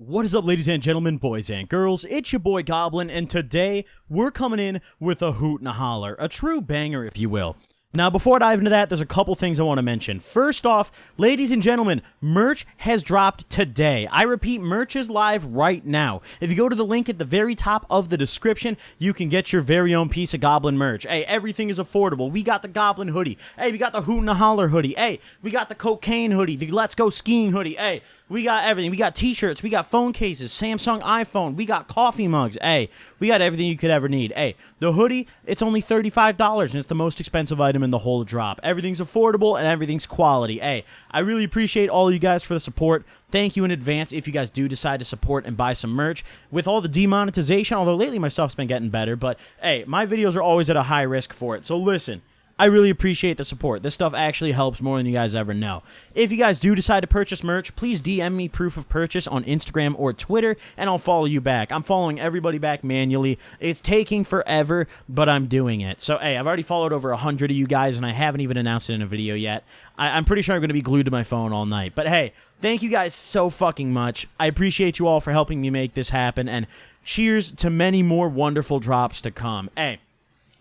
What is up, ladies and gentlemen, boys and girls? It's your boy Goblin, and today we're coming in with a hoot and a holler, a true banger, if you will. Now, before I dive into that, there's a couple things I want to mention. First off, ladies and gentlemen, merch has dropped today. I repeat, merch is live right now. If you go to the link at the very top of the description, you can get your very own piece of Goblin merch. Hey, everything is affordable. We got the Goblin hoodie. Hey, we got the hoot and a holler hoodie. Hey, we got the cocaine hoodie, the let's go skiing hoodie. Hey, we got everything. We got t-shirts. We got phone cases, Samsung iPhone. We got coffee mugs. Hey, we got everything you could ever need. Hey, the hoodie, it's only $35, and it's the most expensive item in the whole drop. Everything's affordable, and everything's quality. Hey, I really appreciate all you guys for the support. Thank you in advance if you guys do decide to support and buy some merch. With all the demonetization, although lately my stuff's been getting better, but hey, my videos are always at a high risk for it. So listen, I really appreciate the support. This stuff actually helps more than you guys ever know. If you guys do decide to purchase merch, please DM me proof of purchase on Instagram or Twitter, and I'll follow you back. I'm following everybody back manually. It's taking forever, but I'm doing it. So, hey, I've already followed over 100 of you guys, and I haven't even announced it in a video yet. I'm pretty sure I'm going to be glued to my phone all night. But, hey, thank you guys so fucking much. I appreciate you all for helping me make this happen, and cheers to many more wonderful drops to come. Hey,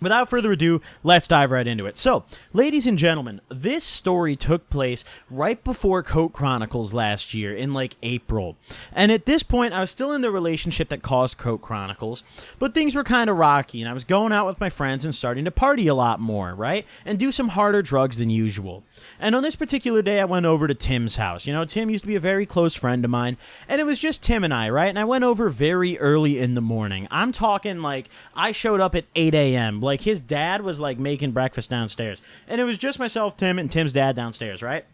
without further ado, let's dive right into it. So, ladies and gentlemen, this story took place right before Coke Chronicles last year in like April. And at this point, I was still in the relationship that caused Coke Chronicles, but things were kind of rocky, and I was going out with my friends and starting to party a lot more, right? And do some harder drugs than usual. And on this particular day, I went over to Tim's house. You know, Tim used to be a very close friend of mine, and it was just Tim and I, right? And I went over very early in the morning. I'm talking like I showed up at 8 a.m., like, his dad was, like, making breakfast downstairs. And it was just myself, Tim, and Tim's dad downstairs, right?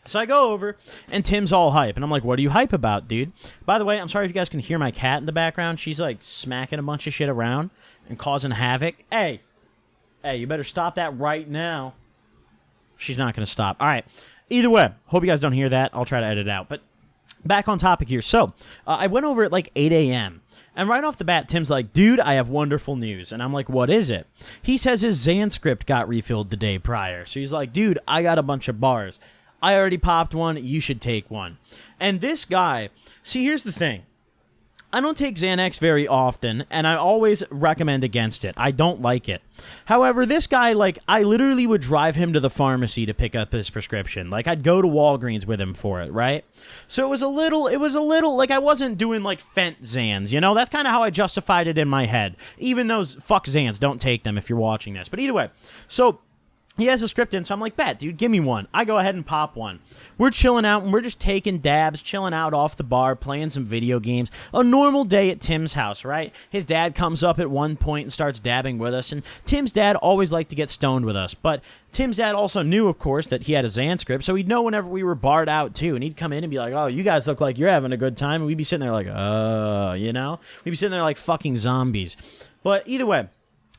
So I go over, and Tim's all hype. And I'm like, what are you hype about, dude? By the way, I'm sorry if you guys can hear my cat in the background. She's, like, smacking a bunch of shit around and causing havoc. Hey, you better stop that right now. She's not going to stop. All right. Either way, hope you guys don't hear that. I'll try to edit it out. But back on topic here. So I went over at, like, 8 a.m., and right off the bat, Tim's like, dude, I have wonderful news. And I'm like, what is it? He says his Xan script got refilled the day prior. So he's like, dude, I got a bunch of bars. I already popped one. You should take one. And this guy, see, here's the thing. I don't take Xanax very often, and I always recommend against it. I don't like it. However, this guy, like, I literally would drive him to the pharmacy to pick up his prescription. Like, I'd go to Walgreens with him for it, right? So it was a little, like, I wasn't doing, like, Fent Xans, you know? That's kind of how I justified it in my head. Even those, fuck Xans, don't take them if you're watching this. But either way, so he has a script in, so I'm like, bet, dude, give me one. I go ahead and pop one. We're chilling out, and we're just taking dabs, chilling out off the bar, playing some video games. A normal day at Tim's house, right? His dad comes up at one point and starts dabbing with us, and Tim's dad always liked to get stoned with us. But Tim's dad also knew, of course, that he had a Xan script, so he'd know whenever we were barred out, too. And he'd come in and be like, oh, you guys look like you're having a good time. And we'd be sitting there like, you know? We'd be sitting there like fucking zombies. But either way,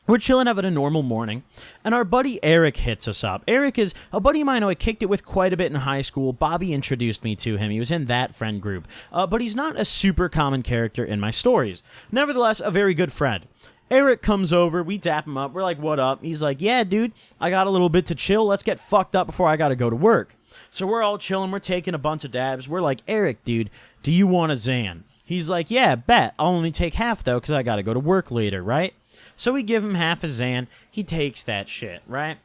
we're chilling having a normal morning, and our buddy Eric hits us up. Eric is a buddy of mine who I kicked it with quite a bit in high school. Bobby introduced me to him. He was in that friend group. But he's not a super common character in my stories. Nevertheless, a very good friend. Eric comes over. We dap him up. We're like, what up? He's like, yeah, dude, I got a little bit to chill. Let's get fucked up before I got to go to work. So we're all chilling. We're taking a bunch of dabs. We're like, Eric, dude, do you want a Xan? He's like, yeah, bet. I'll only take half, though, because I got to go to work later, right? So we give him half a Xan. He takes that shit, right?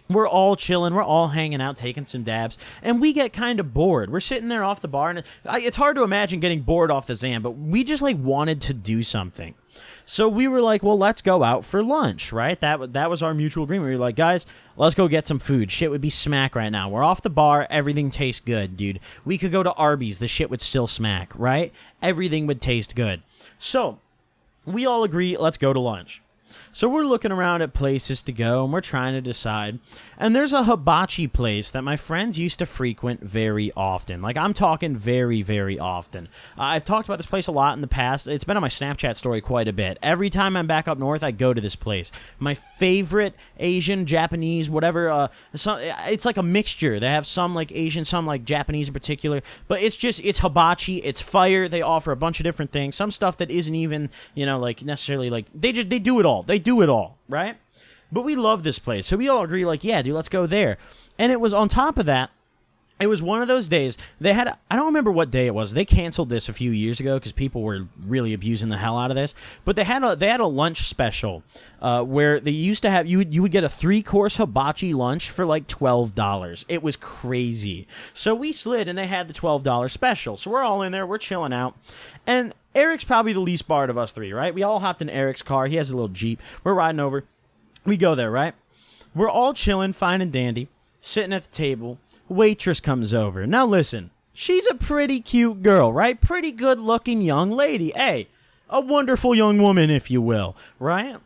We're all chilling. We're all hanging out, taking some dabs. And we get kind of bored. We're sitting there off the bar. And it's hard to imagine getting bored off the Xan, but we just, like, wanted to do something. So we were like, well, let's go out for lunch, right? That was our mutual agreement. We were like, guys, let's go get some food. Shit would be smack right now. We're off the bar. Everything tastes good, dude. We could go to Arby's. The shit would still smack, right? Everything would taste good. So we all agree, let's go to lunch. So we're looking around at places to go, and we're trying to decide. And there's a hibachi place that my friends used to frequent very often. Like, I'm talking very, very often. I've talked about this place a lot in the past. It's been on my Snapchat story quite a bit. Every time I'm back up north, I go to this place. My favorite Asian, Japanese, whatever. It's like a mixture. They have some, like, Asian, some, like, Japanese in particular. But it's hibachi. It's fire. They offer a bunch of different things. Some stuff that isn't even, you know, like, necessarily, like, they do it all. They do it all, right? But we love this place. So we all agree, like, yeah, dude, let's go there. And it was on top of that, It was one of those days. They had, I don't remember what day it was. They canceled this a few years ago because people were really abusing the hell out of this. But they had a lunch special where they used to have, you would get a 3-course hibachi lunch for like $12. It was crazy. So we slid and they had the $12 special. So we're all in there, we're chilling out. And Eric's probably the least barred of us three, right? We all hopped in Eric's car. He has a little Jeep. We're riding over. We go there, right? We're all chilling, fine and dandy, sitting at the table. Waitress comes over. Now listen, she's a pretty cute girl, right? Pretty good looking young lady. Hey, a wonderful young woman, if you will, right?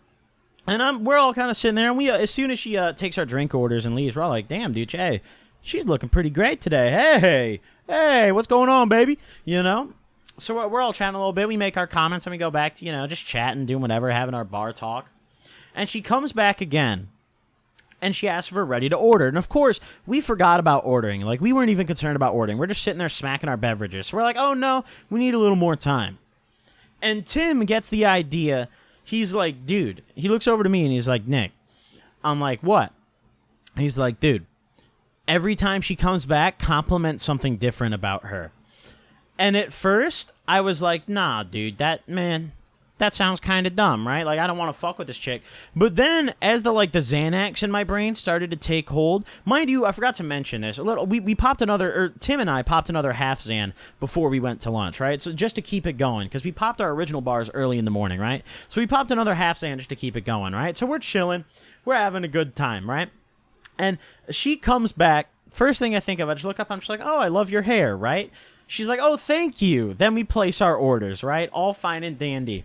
And we're all kind of sitting there, and we as soon as she takes our drink orders and leaves, we're all like, damn, dude, hey, she's looking pretty great today. Hey, what's going on, baby? You know? So we're all chatting a little bit. We make our comments, and we go back to, you know, just chatting, doing whatever, having our bar talk. And she comes back again. And she asked for ready to order. And of course, we forgot about ordering. Like, we weren't even concerned about ordering. We're just sitting there smacking our beverages. So we're like, oh no, we need a little more time. And Tim gets the idea. He's like, dude, he looks over to me and he's like, Nick. I'm like, what? He's like, dude, every time she comes back, compliment something different about her. And at first, I was like, nah, dude, that sounds kind of dumb, right? Like, I don't want to fuck with this chick. But then, as the Xanax in my brain started to take hold, mind you, I forgot to mention this. We popped another, or Tim and I popped another half Xan before we went to lunch, right? So just to keep it going, because we popped our original bars early in the morning, right? So we popped another half Xan just to keep it going, right? So we're chilling. We're having a good time, right? And she comes back. First thing I think of, I just look up, I'm just like, oh, I love your hair, right? She's like, oh, thank you. Then we place our orders, right? All fine and dandy.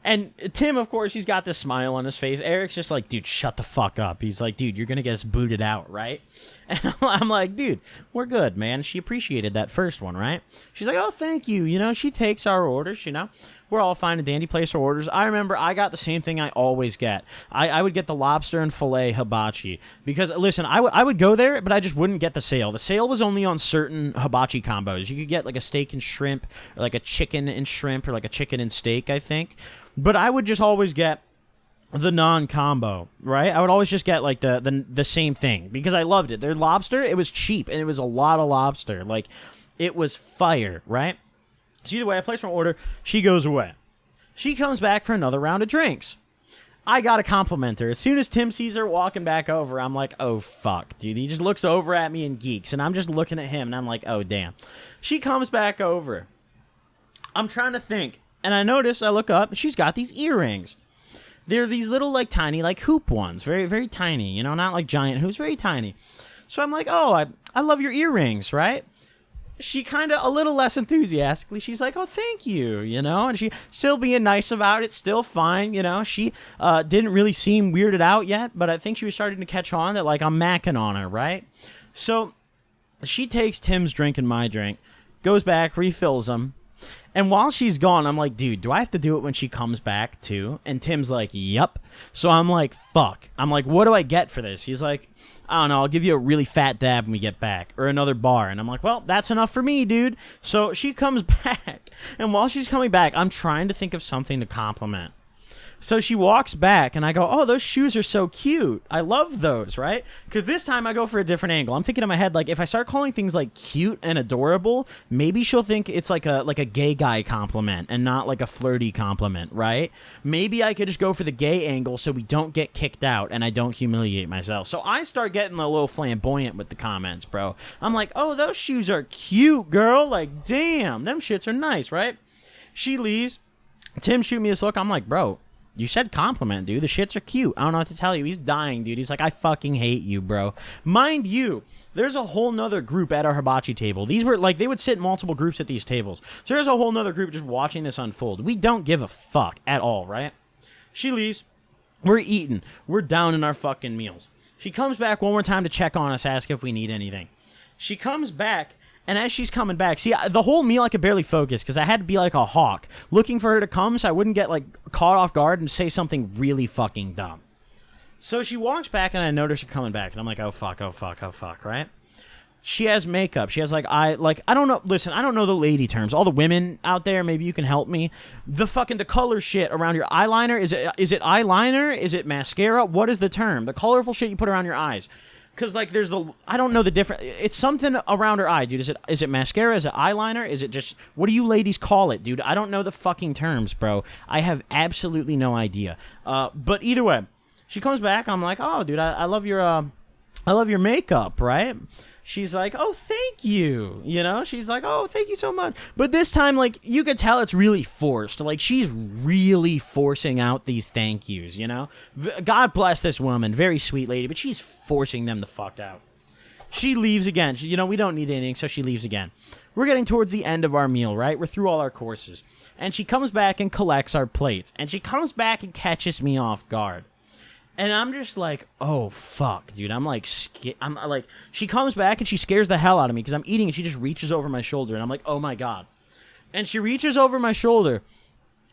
And Tim, of course, he's got this smile on his face. Eric's just like, dude, shut the fuck up. He's like, dude, you're going to get us booted out, right? And I'm like, dude, we're good, man. She appreciated that first one, right? She's like, oh, thank you. You know, she takes our orders, you know. We're all fine and dandy, place our orders. I remember I got the same thing I always get. I would get the lobster and filet hibachi. Because, listen, I would go there, but I just wouldn't get the sale. The sale was only on certain hibachi combos. You could get like a steak and shrimp, or like a chicken and shrimp, or like a chicken and steak, I think. But I would just always get the non-combo, right? I would always just get like the same thing because I loved it. Their lobster, it was cheap, and it was a lot of lobster. Like, it was fire, right? So either way, I place my order. She goes away. She comes back for another round of drinks. I got to compliment her. As soon as Tim sees her walking back over, I'm like, oh, fuck, dude. He just looks over at me and geeks, and I'm just looking at him, and I'm like, oh, damn. She comes back over. I'm trying to think, and I notice, I look up, and she's got these earrings. They're these little, like, tiny, like, hoop ones. Very, very tiny, you know, not like giant hoops, very tiny. So I'm like, oh, I love your earrings, right? She kind of, a little less enthusiastically, she's like, oh, thank you, you know, and she still being nice about it, still fine, you know. She didn't really seem weirded out yet, but I think she was starting to catch on that, like, I'm macking on her, right? So she takes Tim's drink and my drink, goes back, refills them, and while she's gone, I'm like, dude, do I have to do it when she comes back, too? And Tim's like, yep. So I'm like, fuck. I'm like, what do I get for this? He's like, I don't know, I'll give you a really fat dab when we get back, or another bar. And I'm like, well, that's enough for me, dude. So she comes back, and while she's coming back, I'm trying to think of something to compliment. So she walks back, and I go, oh, those shoes are so cute. I love those, right? Because this time I go for a different angle. I'm thinking in my head, like, if I start calling things, like, cute and adorable, maybe she'll think it's like a gay guy compliment and not, like, a flirty compliment, right? Maybe I could just go for the gay angle so we don't get kicked out and I don't humiliate myself. So I start getting a little flamboyant with the comments, bro. I'm like, oh, those shoes are cute, girl. Like, damn, them shits are nice, right? She leaves. Tim shoot me this look. I'm like, bro, you said compliment, dude. The shits are cute. I don't know what to tell you. He's dying, dude. He's like, I fucking hate you, bro. Mind you, there's a whole nother group at our hibachi table. These were, like, they would sit in multiple groups at these tables. So there's a whole nother group just watching this unfold. We don't give a fuck at all, right? She leaves. We're eating. We're down in our fucking meals. She comes back one more time to check on us, ask if we need anything. She comes back. And as she's coming back, see, the whole meal I could barely focus because I had to be like a hawk looking for her to come so I wouldn't get, like, caught off guard and say something really fucking dumb. So she walks back and I notice her coming back and I'm like, oh, fuck, oh, fuck, oh, fuck, right? She has makeup. She has, I don't know. Listen, I don't know the lady terms. All the women out there, maybe you can help me. The color shit around your eyeliner, is it eyeliner? Is it mascara? What is the term? The colorful shit you put around your eyes. Because, like, there's I don't know the difference. It's something around her eye, dude. Is it mascara? Is it eyeliner? Is it just, what do you ladies call it, dude? I don't know the fucking terms, bro. I have absolutely no idea. But either way, she comes back. I'm like, oh, dude, I love your makeup, right? She's like, oh, thank you. You know, she's like, oh, thank you so much. But this time, like, you could tell it's really forced. Like, she's really forcing out these thank yous, you know? God bless this woman. Very sweet lady, but she's forcing them the fuck out. She leaves again. You know, we don't need anything, so she leaves again. We're getting towards the end of our meal, right? We're through all our courses. And she comes back and collects our plates. And she comes back and catches me off guard. And I'm just like, oh, fuck, dude. I'm like, she comes back and she scares the hell out of me because I'm eating and she just reaches over my shoulder. And I'm like, oh, my God. And she reaches over my shoulder.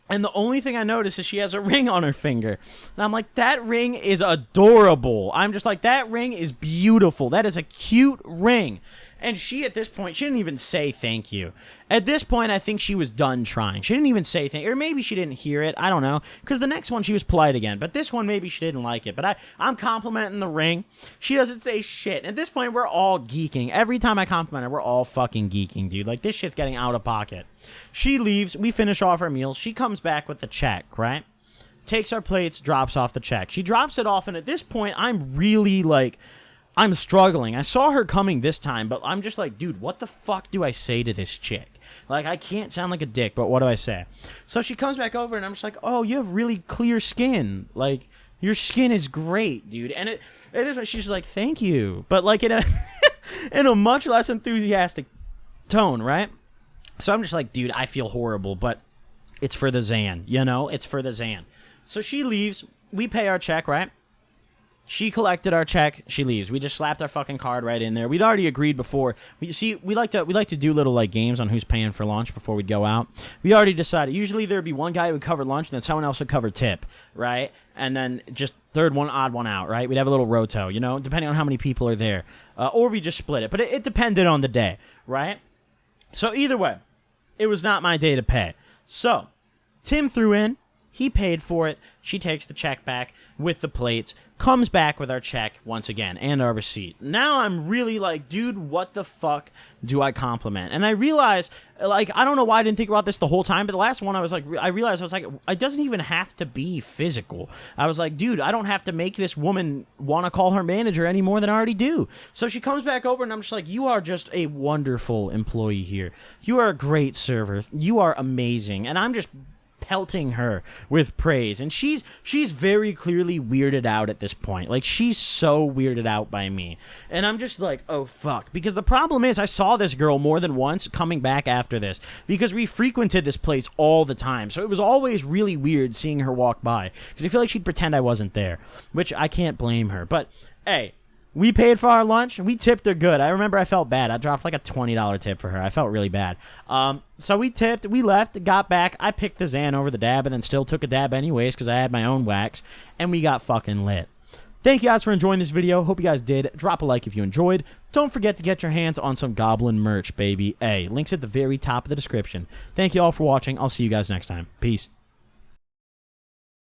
And the only thing I notice is she has a ring on her finger. And I'm like, that ring is adorable. I'm just like, that ring is beautiful. That is a cute ring. And she, at this point, she didn't even say thank you. At this point, I think she was done trying. She didn't even say thank you. Or maybe she didn't hear it. I don't know. Because the next one, she was polite again. But this one, maybe she didn't like it. But I'm complimenting the ring. She doesn't say shit. At this point, we're all geeking. Every time I compliment her, we're all fucking geeking, dude. Like, this shit's getting out of pocket. She leaves. We finish off our meals. She comes back with the check, right? Takes our plates, drops off the check. She drops it off. And at this point, I'm really, like, I'm struggling. I saw her coming this time, but I'm just like, dude, what the fuck do I say to this chick? Like, I can't sound like a dick, but what do I say? So she comes back over, and I'm just like, oh, you have really clear skin. Like, your skin is great, dude. And she's like, thank you. But, like, in a much less enthusiastic tone, right? So I'm just like, dude, I feel horrible, but it's for the Xan, you know? It's for the Xan. So she leaves. We pay our check, right? She collected our check. She leaves. We just slapped our fucking card right in there. We'd already agreed before. We like to do little like games on who's paying for lunch before we'd go out. We already decided. Usually there'd be one guy who would cover lunch, and then someone else would cover tip, right? And then just third one, odd one out, right? We'd have a little roto, you know, depending on how many people are there, or we just split it. But it depended on the day, right? So either way, it was not my day to pay. So Tim threw in. He paid for it. She takes the check back with the plates, comes back with our check once again and our receipt. Now I'm really like, dude, what the fuck do I compliment? And I realized, like, I don't know why I didn't think about this the whole time, but the last one I realized it doesn't even have to be physical. I was like, dude, I don't have to make this woman want to call her manager any more than I already do. So she comes back over and I'm just like, you are just a wonderful employee here. You are a great server. You are amazing. And I'm just pelting her with praise, and she's very clearly weirded out at this point. Like, she's so weirded out by me, and I'm just like, oh fuck. Because the problem is, I saw this girl more than once coming back after this, because we frequented this place all the time, so it was always really weird seeing her walk by, because I feel like she'd pretend I wasn't there, which I can't blame her. But hey, we paid for our lunch. We tipped her good. I remember I felt bad. I dropped like a $20 tip for her. I felt really bad. So we tipped. We left. Got back. I picked the Xan over the dab and then still took a dab anyways because I had my own wax. And we got fucking lit. Thank you guys for enjoying this video. Hope you guys did. Drop a like if you enjoyed. Don't forget to get your hands on some Goblin merch, baby. Hey, links at the very top of the description. Thank you all for watching. I'll see you guys next time. Peace.